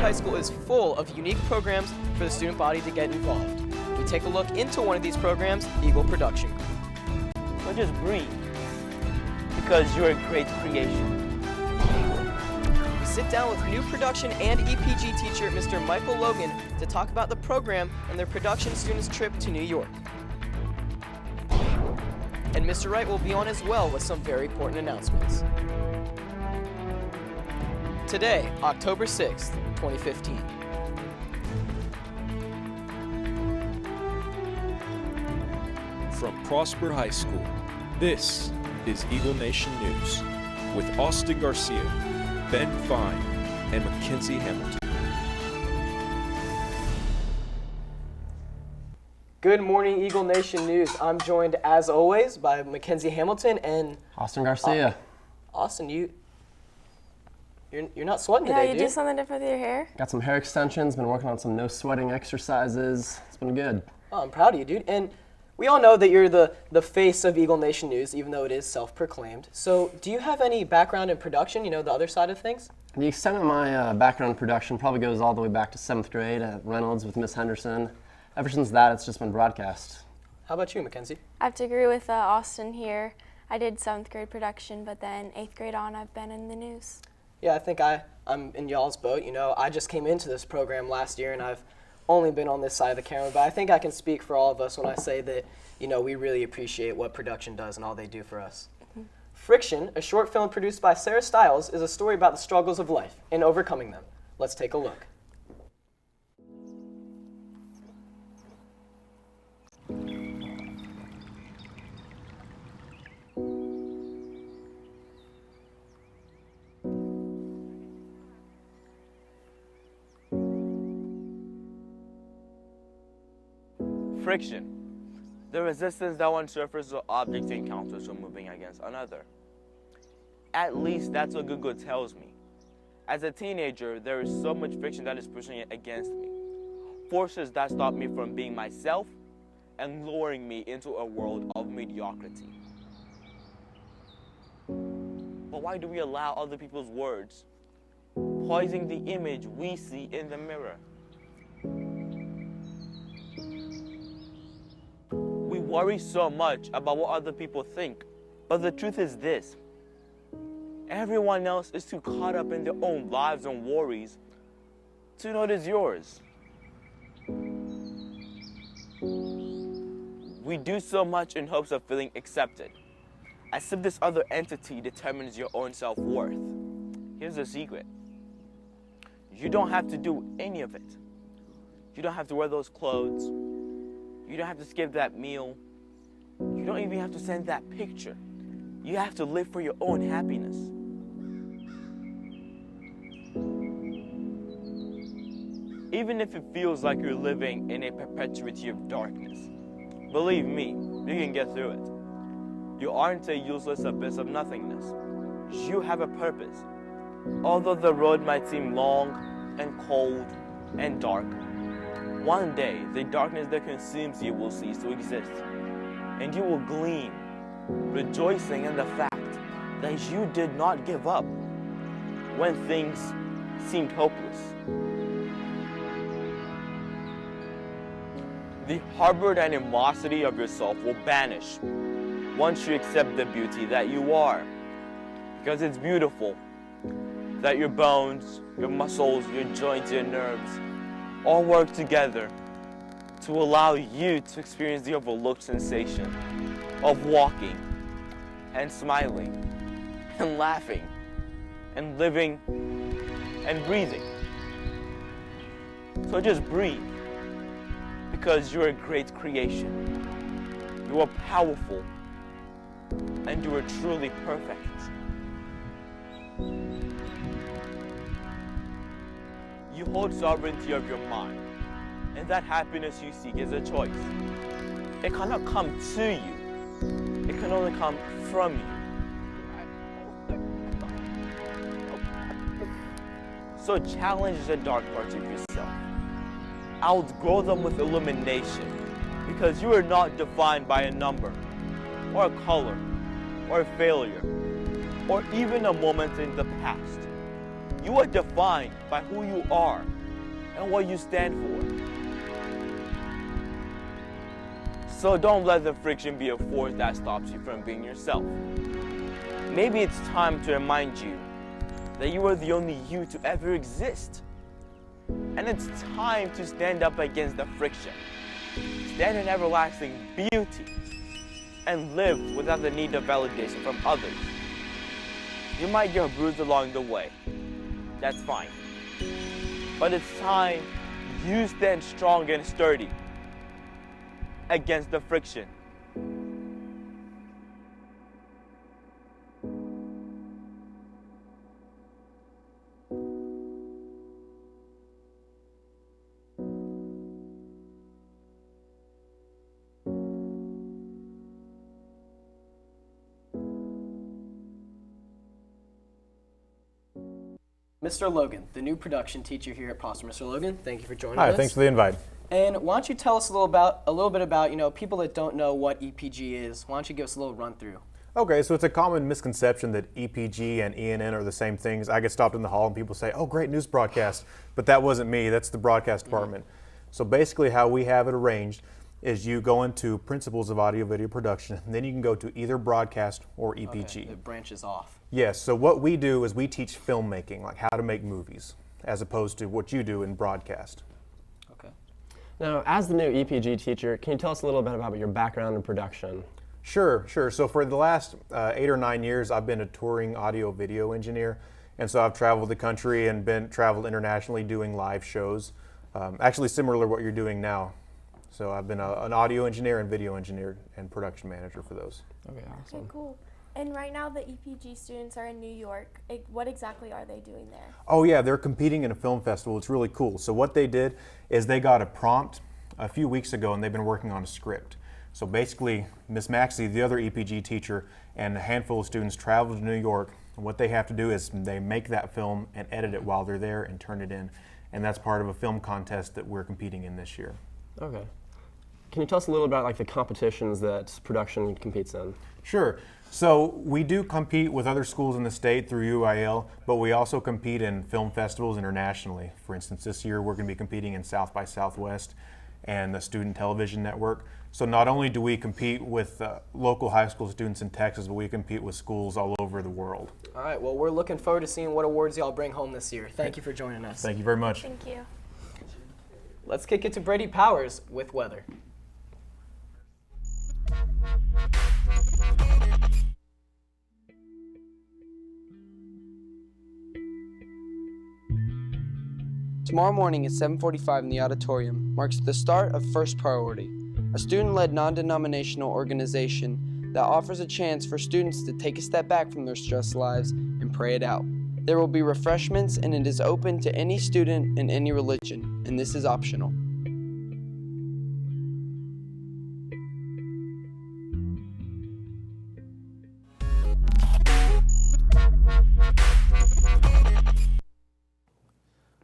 High School is full of unique programs for the student body to get involved. We take a look into one of these programs, Eagle Production Group. So just breathe, because you're a great creation. We sit down with new production and EPG teacher, Mr. Michael Logan, to talk about the program and their production students' trip to New York. And Mr. Wright will be on as well with some very important announcements. Today, October 6th, 2015. From Prosper High School, this is Eagle Nation News with Austin Garcia, Ben Fein, and Mackenzie Hamilton. Good morning, Eagle Nation News. I'm joined, as always, by Mackenzie Hamilton and Austin Garcia. Austin, you're not sweating today, Yeah, you dude. do something different with your hair? Got some hair extensions, been working on some no sweating exercises. It's been good. Oh, I'm proud of you, dude. And we all know that you're the face of Eagle Nation News, even though it is self-proclaimed. So do you have any background in production, the other side of things? The extent of my background in production probably goes all the way back to 7th grade at Reynolds with Miss Henderson. Ever since that, it's just been broadcast. How about you, Mackenzie? I have to agree with Austin here. I did 7th grade production, but then 8th grade on, I've been in the news. Yeah, I think I'm in y'all's boat. I just came into this program last year, and I've only been on this side of the camera, but I think I can speak for all of us when I say that, we really appreciate what production does and all they do for us. Mm-hmm. Friction, a short film produced by Sarah Stiles, is a story about the struggles of life and overcoming them. Let's take a look. Friction, the resistance that one surface or object encounters when moving against another. At least that's what Google tells me. As a teenager, there is so much friction that is pushing it against me. Forces that stop me from being myself and lowering me into a world of mediocrity. But why do we allow other people's words poison the image we see in the mirror? We worry so much about what other people think, but the truth is this: everyone else is too caught up in their own lives and worries to notice yours. We do so much in hopes of feeling accepted, as if this other entity determines your own self-worth. Here's the secret: you don't have to do any of it. You don't have to wear those clothes. You don't have to skip that meal. You don't even have to send that picture. You have to live for your own happiness. Even if it feels like you're living in a perpetuity of darkness, believe me, you can get through it. You aren't a useless abyss of nothingness. You have a purpose. Although the road might seem long and cold and dark, one day, the darkness that consumes you will cease to exist, and you will gleam, rejoicing in the fact that you did not give up when things seemed hopeless. The harbored animosity of yourself will vanish once you accept the beauty that you are, because it's beautiful that your bones, your muscles, your joints, your nerves all work together to allow you to experience the overlooked sensation of walking and smiling and laughing and living and breathing. So just breathe, because you're a great creation. You are powerful, and you are truly perfect. You hold sovereignty of your mind, and that happiness you seek is a choice. It cannot come to you. It can only come from you. So challenge the dark parts of yourself. Outgrow them with illumination, because you are not defined by a number, or a color, or a failure, or even a moment in the past. You are defined by who you are and what you stand for. So don't let the friction be a force that stops you from being yourself. Maybe it's time to remind you that you are the only you to ever exist. And it's time to stand up against the friction, stand in everlasting beauty, and live without the need of validation from others. You might get bruised along the way. That's fine. But it's time you stand strong and sturdy against the friction. Mr. Logan, the new production teacher here at Prosper. Mr. Logan, thank you for joining Hi, us. thanks for the invite. And why don't you tell us a little bit about people that don't know what EPG is. Why don't you give us a little run through? Okay, so it's a common misconception that EPG and ENN are the same things. I get stopped in the hall and people say, "Oh, great news broadcast," but that wasn't me. That's the broadcast department. So basically, how we have it arranged is you go into Principles of Audio Video Production, and then you can go to either broadcast or EPG. Okay, it branches off. Yes. So what we do is we teach filmmaking, like how to make movies, as opposed to what you do in broadcast. Okay. Now, as the new EPG teacher, can you tell us a little bit about your background in production? Sure. So for the last 8 or 9 years, I've been a touring audio video engineer, and so I've traveled the country and traveled internationally doing live shows. Actually, similar to what you're doing now. So I've been an audio engineer and video engineer and production manager for those. Okay, awesome. Okay, cool. And right now the EPG students are in New York. What exactly are they doing there? Oh yeah, they're competing in a film festival. It's really cool. So what they did is they got a prompt a few weeks ago, and they've been working on a script. So basically, Miss Mackenzie, the other EPG teacher, and a handful of students travel to New York. And what they have to do is they make that film and edit it while they're there and turn it in. And that's part of a film contest that we're competing in this year. Okay. Can you tell us a little about the competitions that production competes in? Sure. So we do compete with other schools in the state through UIL, but we also compete in film festivals internationally. For instance, this year we're going to be competing in South by Southwest and the Student Television Network. So not only do we compete with local high school students in Texas, but we compete with schools all over the world. All right, well, we're looking forward to seeing what awards y'all bring home this year. Thank you for joining us. Thank you very much. Thank you. Let's kick it to Brady Powers with weather. Tomorrow morning at 7:45 in the auditorium marks the start of First Priority, a student-led non-denominational organization that offers a chance for students to take a step back from their stressed lives and pray it out. There will be refreshments, and it is open to any student in any religion, and this is optional.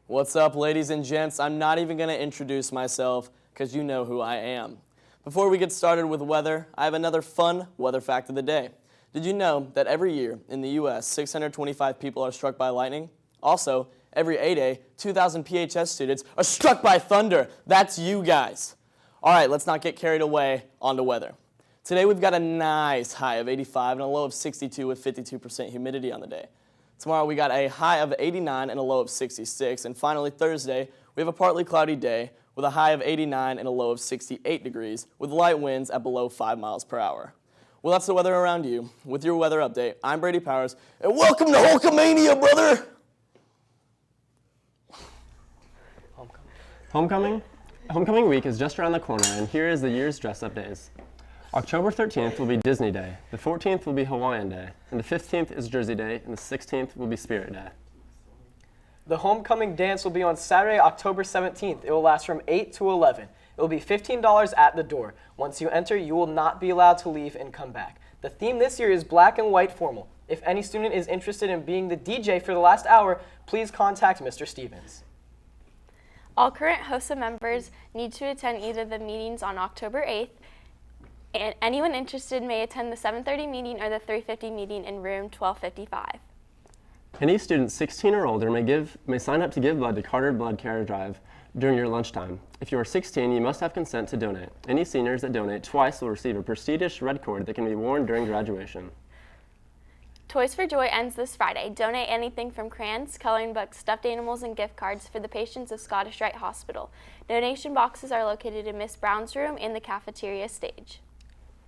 What's up, ladies and gents? I'm not even going to introduce myself because you know who I am. Before we get started with weather, I have another fun weather fact of the day. Did you know that every year in the U.S., 625 people are struck by lightning? Also, every A-Day, 2,000 PHS students are struck by thunder. That's you guys. All right, let's not get carried away. On to weather. Today we've got a nice high of 85 and a low of 62 with 52% humidity on the day. Tomorrow we got a high of 89 and a low of 66. And finally Thursday, we have a partly cloudy day with a high of 89 and a low of 68 degrees with light winds at below 5 miles per hour. Well, that's the weather around you. With your weather update, I'm Brady Powers, and welcome to Hulkamania, brother! Homecoming week is just around the corner, and here is the year's dress-up days. October 13th will be Disney Day, the 14th will be Hawaiian Day, and the 15th is Jersey Day, and the 16th will be Spirit Day. The homecoming dance will be on Saturday, October 17th. It will last from 8 to 11. It will be $15 at the door. Once you enter, you will not be allowed to leave and come back. The theme this year is black and white formal. If any student is interested in being the DJ for the last hour, please contact Mr. Stevens. All current HOSA members need to attend either the meetings on October 8th, and anyone interested may attend the 7:30 meeting or the 3:50 meeting in room 1255. Any student 16 or older may sign up to give blood to Carter Blood Care Drive during your lunchtime. If you are 16, you must have consent to donate. Any seniors that donate twice will receive a prestigious red cord that can be worn during graduation. Toys for Joy ends this Friday. Donate anything from crayons, coloring books, stuffed animals, and gift cards for the patients of Scottish Rite Hospital. Donation boxes are located in Miss Brown's room in the cafeteria stage.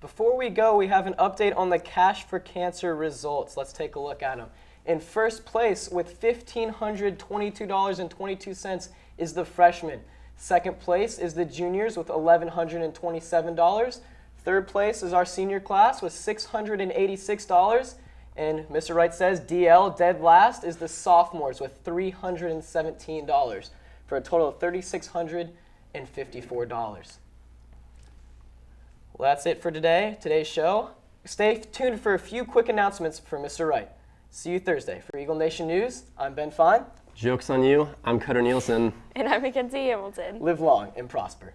Before we go, we have an update on the Cash for Cancer results. Let's take a look at them. In first place with $1,522.22 is the freshmen. Second place is the juniors with $1,127. Third place is our senior class with $686. And Mr. Wright says DL, dead last, is the sophomores with $317 for a total of $3,654. Well, that's it for today's show. Stay tuned for a few quick announcements from Mr. Wright. See you Thursday. For Eagle Nation News, I'm Ben Fein. Joke's on you, I'm Cutter Nielsen. And I'm Mackenzie Hamilton. Live long and prosper.